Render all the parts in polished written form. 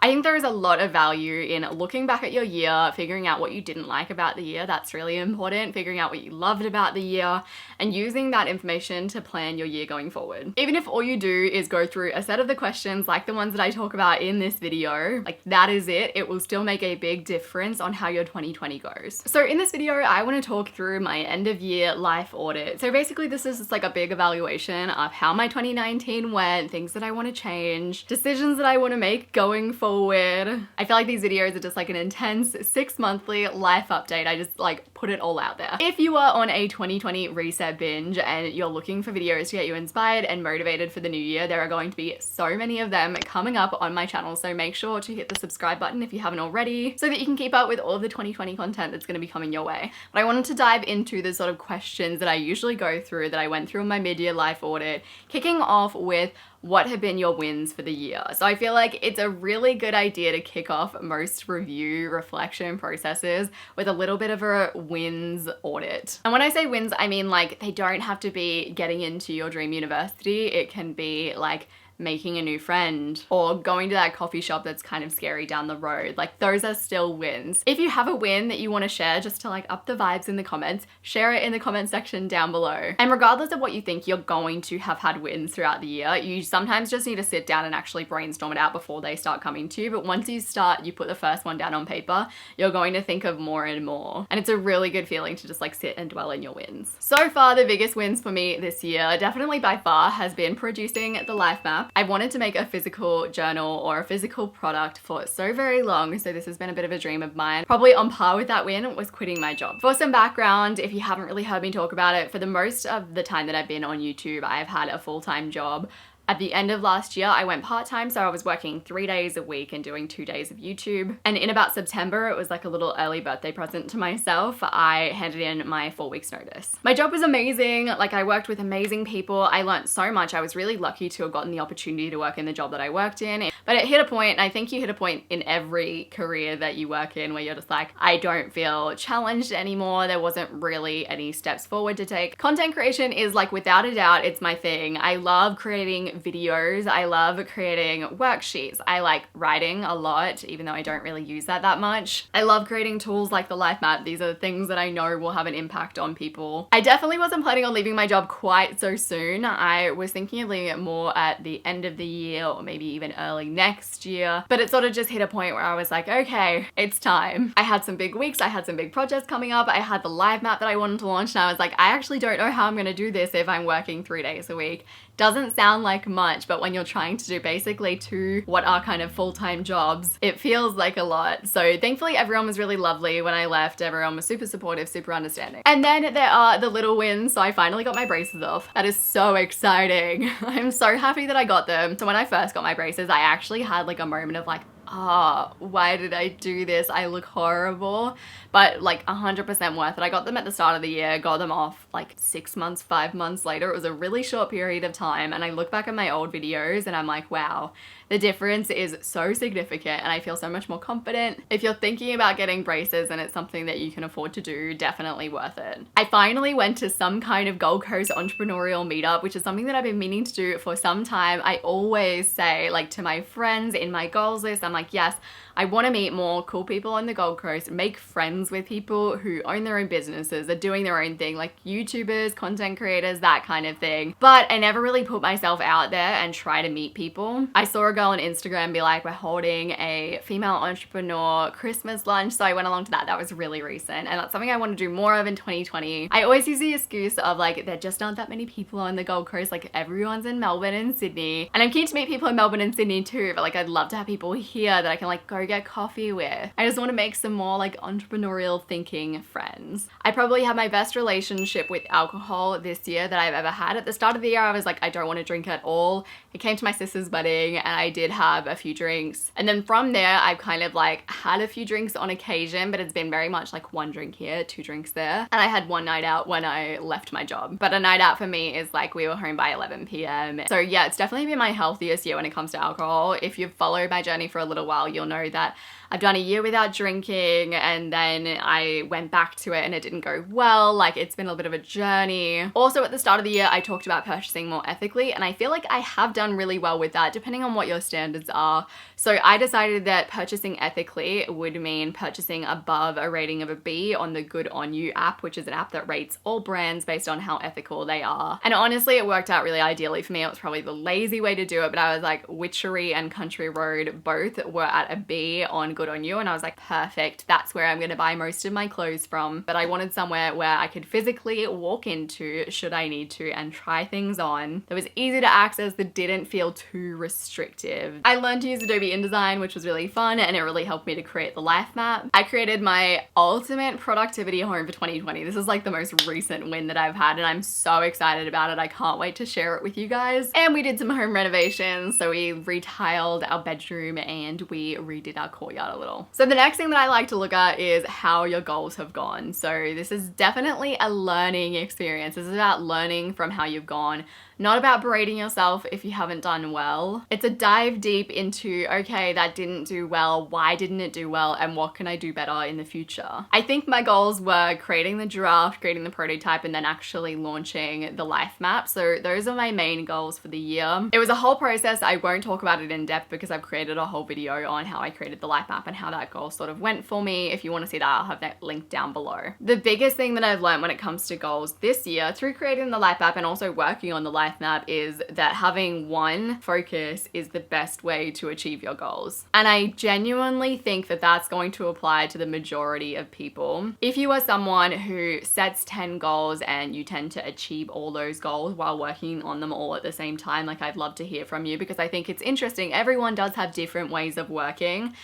I think there is a lot of value in looking back at your year, figuring out what you didn't like about the year. That's really important. Figuring out what you loved about the year and using that information to plan your year going forward. Even if all you do is go through a set of the questions like the ones that I talk about in this video, like that is it. It will still make a big difference on how your 2020 goes. So in this video, I want to talk through my end of year life audit. So basically this is just like a big evaluation of how my 2019 went, things that I want to change, decisions that I want to make going forward. I feel like these videos are just like an intense 6-monthly life update. I just like put it all out there. If you are on a 2020 reset binge and you're looking for videos to get you inspired and motivated for the new year, there are going to be so many of them coming up on my channel. So make sure to hit the subscribe button if you haven't already so that you can keep up with all of the 2020 content that's going to be coming your way. But I wanted to dive into the sort of questions that I usually go through, that I went through in my mid-year life audit, kicking off with what have been your wins for the year. So I feel like it's a really good idea to kick off most review reflection processes with a little bit of a wins audit. And when I say wins, I mean like they don't have to be getting into your dream university. It can be like making a new friend or going to that coffee shop that's kind of scary down the road. Like those are still wins. If you have a win that you want to share just to like up the vibes in the comments, share it in the comment section down below. And regardless of what you think, you're going to have had wins throughout the year. You sometimes just need to sit down and actually brainstorm it out before they start coming to you. But once you start, you put the first one down on paper, you're going to think of more and more. And it's a really good feeling to just like sit and dwell in your wins. So far, the biggest wins for me this year, definitely by far, has been producing the life map. I've wanted to make a physical journal or a physical product for so very long, so this has been a bit of a dream of mine. Probably on par with that win was quitting my job. For some background, if you haven't really heard me talk about it, for the most of the time that I've been on YouTube, I've had a full-time job. At the end of last year, I went part-time, so I was working 3 days a week and doing 2 days of YouTube. And in about September, it was like a little early birthday present to myself. I handed in my 4 weeks notice. My job was amazing. Like I worked with amazing people. I learned so much. I was really lucky to have gotten the opportunity to work in the job that I worked in. But it hit a point, and I think you hit a point in every career that you work in where you're just like, I don't feel challenged anymore. There wasn't really any steps forward to take. Content creation is like, without a doubt, it's my thing. I love creating videos. I love creating worksheets. I like writing a lot, even though I don't really use that much. I love creating tools like the life map. These are the things that I know will have an impact on people. I definitely wasn't planning on leaving my job quite so soon. I was thinking of leaving it more at the end of the year or maybe even early next year, but it sort of just hit a point where I was like, okay, it's time. I had some big weeks. I had some big projects coming up. I had the live map that I wanted to launch, and I was like, I actually don't know how I'm going to do this if I'm working 3 days a week. Doesn't sound like much, but when you're trying to do basically 2 what are kind of full-time jobs, it feels like a lot. So thankfully everyone was really lovely when I left. Everyone was super supportive, super understanding. And then there are the little wins. So I finally got my braces off. That is so exciting. I'm so happy that I got them. So when I first got my braces, I actually had like a moment of like, why did I do this? I look horrible, but like 100% worth it. I got them at the start of the year, got them off like 6 months, 5 months later. It was a really short period of time, and I look back at my old videos and I'm like, wow, the difference is so significant and I feel so much more confident. If you're thinking about getting braces and it's something that you can afford to do, definitely worth it. I finally went to some kind of Gold Coast entrepreneurial meetup, which is something that I've been meaning to do for some time. I always say like to my friends in my goals list, I'm like, yes, I want to meet more cool people on the Gold Coast, make friends with people who own their own businesses, are doing their own thing, like YouTubers, content creators, that kind of thing. But I never really put myself out there and try to meet people. I saw a girl on Instagram be like, we're holding a female entrepreneur Christmas lunch. So I went along to that. That was really recent. And that's something I want to do more of in 2020. I always use the excuse of like, there just aren't that many people on the Gold Coast. Like everyone's in Melbourne and Sydney. And I'm keen to meet people in Melbourne and Sydney too. But like, I'd love to have people here that I can like go get coffee with. I just want to make some more like entrepreneurial thinking friends. I probably had my best relationship with alcohol this year that I've ever had. At the start of the year, I was like, I don't want to drink at all. I came to my sister's wedding and I did have a few drinks. And then from there, I've kind of like had a few drinks on occasion, but it's been very much like 1 drink here, 2 drinks there. And I had 1 night out when I left my job. But a night out for me is like we were home by 11 p.m. So yeah, it's definitely been my healthiest year when it comes to alcohol. If you've followed my journey for a little while, you'll know that I've done a year without drinking and then I went back to it and it didn't go well. Like it's been a bit of a journey. Also at the start of the year, I talked about purchasing more ethically and I feel like I have done really well with that. Depending on what you're your standards are. So I decided that purchasing ethically would mean purchasing above a rating of a B on the Good On You app, which is an app that rates all brands based on how ethical they are. And honestly, it worked out really ideally for me. It was probably the lazy way to do it, but I was like, Witchery and Country Road both were at a B on Good On You, and I was like, perfect, that's where I'm gonna buy most of my clothes from. But I wanted somewhere where I could physically walk into should I need to and try things on, that was easy to access, that didn't feel too restrictive. I learned to use Adobe InDesign, which was really fun, and it really helped me to create the life map. I created my ultimate productivity home for 2020. This is like the most recent win that I've had, and I'm so excited about it. I can't wait to share it with you guys. And we did some home renovations. So we retiled our bedroom and we redid our courtyard a little. So the next thing that I like to look at is how your goals have gone. So this is definitely a learning experience. This is about learning from how you've gone, not about berating yourself if you haven't done well. It's a dive deep into, okay, that didn't do well, why didn't it do well, and what can I do better in the future? I think my goals were creating the draft, creating the prototype, and then actually launching the life map. So those are my main goals for the year. It was a whole process. I won't talk about it in depth because I've created a whole video on how I created the life map and how that goal sort of went for me. If you want to see that, I'll have that link down below. The biggest thing that I've learned when it comes to goals this year through creating the life map and also working on the life map is that having one focus is the best way to achieve your goals. And I genuinely think that that's going to apply to the majority of people. If you are someone who sets 10 goals and you tend to achieve all those goals while working on them all at the same time, like, I'd love to hear from you because I think it's interesting. Everyone does have different ways of working.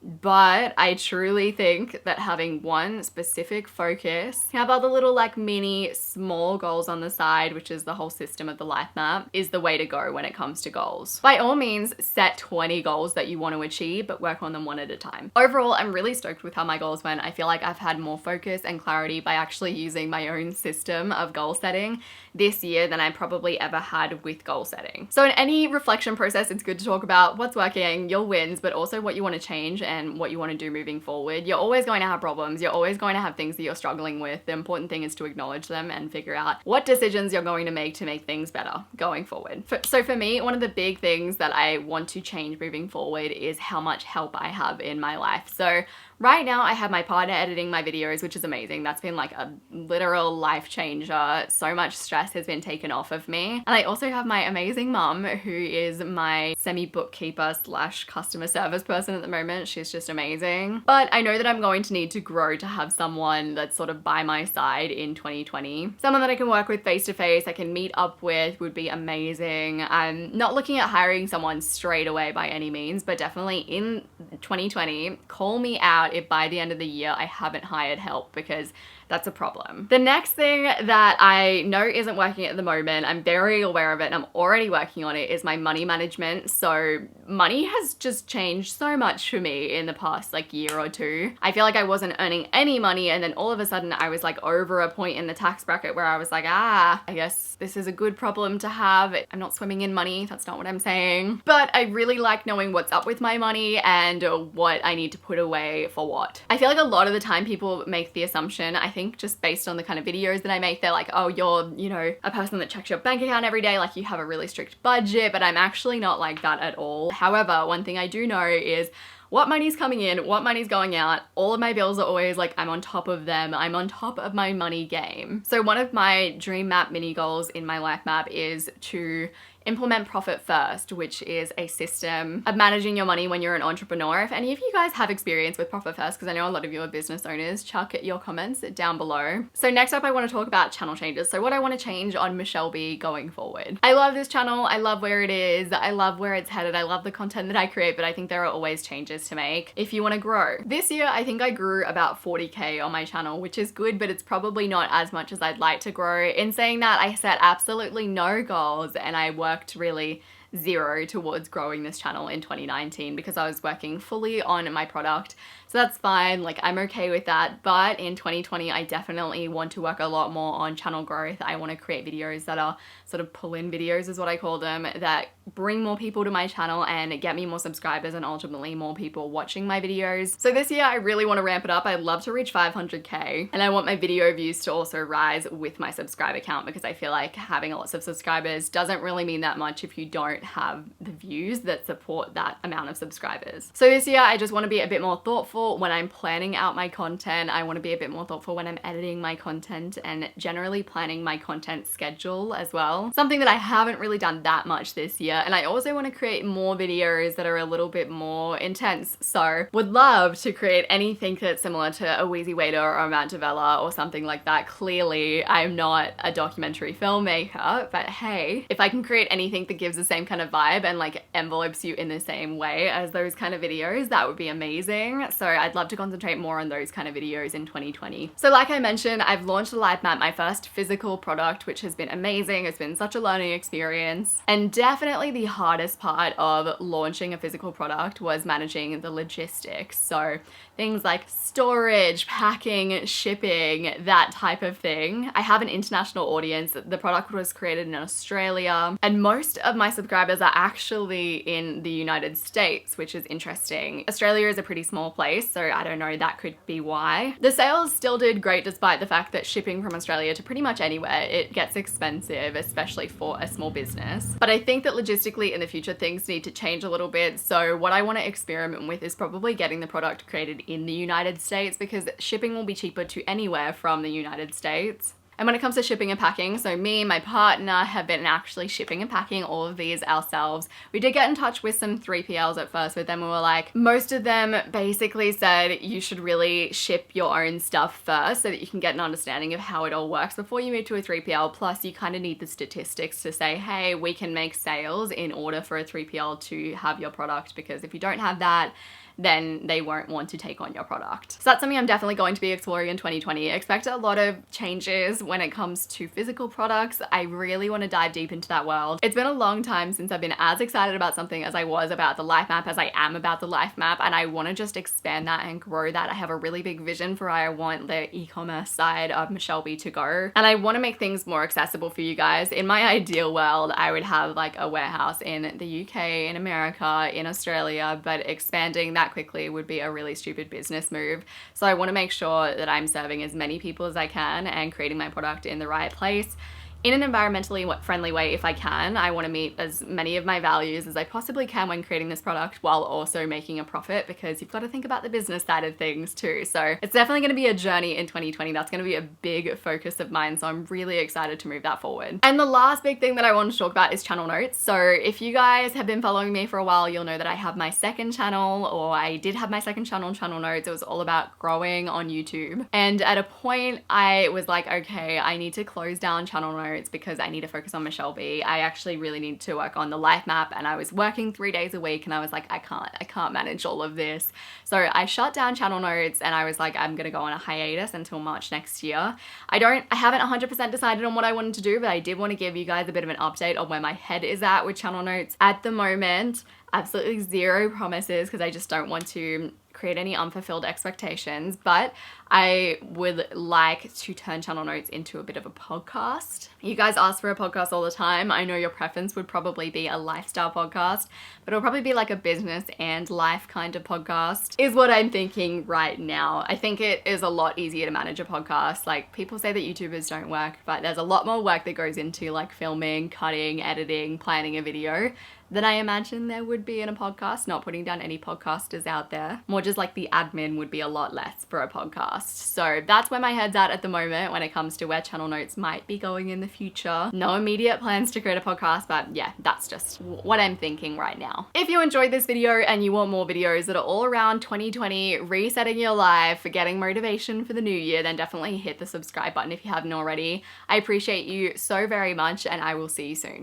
But I truly think that having one specific focus, have other little like mini small goals on the side, which is the whole system of the life map, is the way to go when it comes to goals. By all means, set 20 goals that you want to achieve, but work on them one at a time. Overall, I'm really stoked with how my goals went. I feel like I've had more focus and clarity by actually using my own system of goal setting this year than I probably ever had with goal setting. So in any reflection process, it's good to talk about what's working, your wins, but also what you want to change and what you want to do moving forward. You're always going to have problems. You're always going to have things that you're struggling with. The important thing is to acknowledge them and figure out what decisions you're going to make things better going forward. So for me, one of the big things that I want to change moving forward is how much help I have in my life. So right now I have my partner editing my videos, which is amazing. That's been like a literal life changer. So much stress has been taken off of me. And I also have my amazing mum who is my semi-bookkeeper / customer service person at the moment. She's just amazing. But I know that I'm going to need to grow to have someone that's sort of by my side in 2020. Someone that I can work with face to face, I can meet up with, would be amazing. I'm not looking at hiring someone straight away by any means, but definitely in 2020, call me out if by the end of the year I haven't hired help, because that's a problem. The next thing that I know isn't working at the moment, I'm very aware of it and I'm already working on it, is my money management. So money has just changed so much for me in the past like year or two. I feel like I wasn't earning any money, and then all of a sudden I was like over a point in the tax bracket where I was like, I guess this is a good problem to have. I'm not swimming in money, that's not what I'm saying. But I really like knowing what's up with my money and what I need to put away for what. I feel like a lot of the time people make the assumption, I think just based on the kind of videos that I make, they're like, oh, you're, you know, a person that checks your bank account every day, like you have a really strict budget, but I'm actually not like that at all. However, one thing I do know is what money's coming in, what money's going out. All of my bills are always like, I'm on top of them. I'm on top of my money game. So one of my dream map mini goals in my life map is to implement Profit First, which is a system of managing your money when you're an entrepreneur. If any of you guys have experience with Profit First, because I know a lot of you are business owners, chuck your comments down below. So next up, I want to talk about channel changes. So what I want to change on Muchelleb going forward. I love this channel. I love where it is. I love where it's headed. I love the content that I create, but I think there are always changes to make if you want to grow. This year, I think I grew about 40K on my channel, which is good, but it's probably not as much as I'd like to grow. In saying that, I set absolutely no goals and I worked really zero towards growing this channel in 2019 because I was working fully on my product. So that's fine, like I'm okay with that. But in 2020, I definitely want to work a lot more on channel growth. I want to create videos that are sort of pull-in videos is what I call them, that bring more people to my channel and get me more subscribers and ultimately more people watching my videos. So this year I really want to ramp it up. I'd love to reach 500K and I want my video views to also rise with my subscriber count, because I feel like having lots of subscribers doesn't really mean that much if you don't don't have the views that support that amount of subscribers. So this year I just want to be a bit more thoughtful when I'm planning out my content. I want to be a bit more thoughtful when I'm editing my content and generally planning my content schedule as well. Something that I haven't really done that much this year. And I also want to create more videos that are a little bit more intense. So would love to create anything that's similar to a Wheezy Waiter or a Matt Devella or something like that. Clearly I'm not a documentary filmmaker, but hey, if I can create anything that gives the same kind of vibe and like envelopes you in the same way as those kind of videos, that would be amazing. So I'd love to concentrate more on those kind of videos in 2020. So like I mentioned, I've launched the Life Map, my first physical product, which has been amazing. It's been such a learning experience. And definitely the hardest part of launching a physical product was managing the logistics. So things like storage, packing, shipping, that type of thing. I have an international audience. The product was created in Australia, and most of my subscribers are actually in the United States, which is interesting. Australia is a pretty small place, so I don't know, that could be why. The sales still did great despite the fact that shipping from Australia to pretty much anywhere, it gets expensive, especially for a small business. But I think that logistically in the future things need to change a little bit. So what I want to experiment with is probably getting the product created in the United States, because shipping will be cheaper to anywhere from the United States. And when it comes to shipping and packing, so me and my partner have been actually shipping and packing all of these ourselves. We did get in touch with some 3PLs at first, but then we were like, most of them basically said you should really ship your own stuff first so that you can get an understanding of how it all works before you move to a 3PL. Plus you kind of need the statistics to say, hey, we can make sales in order for a 3PL to have your product, because if you don't have that, then they won't want to take on your product. So that's something I'm definitely going to be exploring in 2020. Expect a lot of changes when it comes to physical products. I really want to dive deep into that world. It's been a long time since I've been as excited about something as I was about the Life Map, as I am about the Life Map, and I want to just expand that and grow that. I have a really big vision for where I want the e-commerce side of muchelleb to go, and I want to make things more accessible for you guys. In my ideal world, I would have like a warehouse in the UK, in America, in Australia, but expanding that quickly would be a really stupid business move. So I want to make sure that I'm serving as many people as I can and creating my product in the right place in an environmentally friendly way if I can. I want to meet as many of my values as I possibly can when creating this product while also making a profit, because you've got to think about the business side of things too. So it's definitely going to be a journey in 2020. That's going to be a big focus of mine. So I'm really excited to move that forward. And the last big thing that I want to talk about is channel notes. So if you guys have been following me for a while, you'll know that I have my second channel, or I did have my second channel, channel notes. It was all about growing on YouTube. And at a point I was like, okay, I need to close down channel notes because I need to focus on muchelleb. I actually really need to work on the Life Map, and I was working 3 days a week and I was like, I can't manage all of this. So I shut down channel notes and I was like, I'm gonna go on a hiatus until March next year. I haven't 100% decided on what I wanted to do, but I did want to give you guys a bit of an update on where my head is at with channel notes. At the moment, absolutely zero promises, because I just don't want to create any unfulfilled expectations, but I would like to turn channel notes into a bit of a podcast. You guys ask for a podcast all the time. I know your preference would probably be a lifestyle podcast, but it'll probably be like a business and life kind of podcast is what I'm thinking right now. I think it is a lot easier to manage a podcast. Like, people say that YouTubers don't work, but there's a lot more work that goes into like filming, cutting, editing, planning a video than I imagine there would be in a podcast. Not putting down any podcasters out there. More just like the admin would be a lot less for a podcast. So that's where my head's at the moment when it comes to where channel notes might be going in the future. No immediate plans to create a podcast, but yeah, that's just what I'm thinking right now. If you enjoyed this video and you want more videos that are all around 2020, resetting your life, getting motivation for the new year, then definitely hit the subscribe button if you haven't already. I appreciate you so very much, and I will see you soon.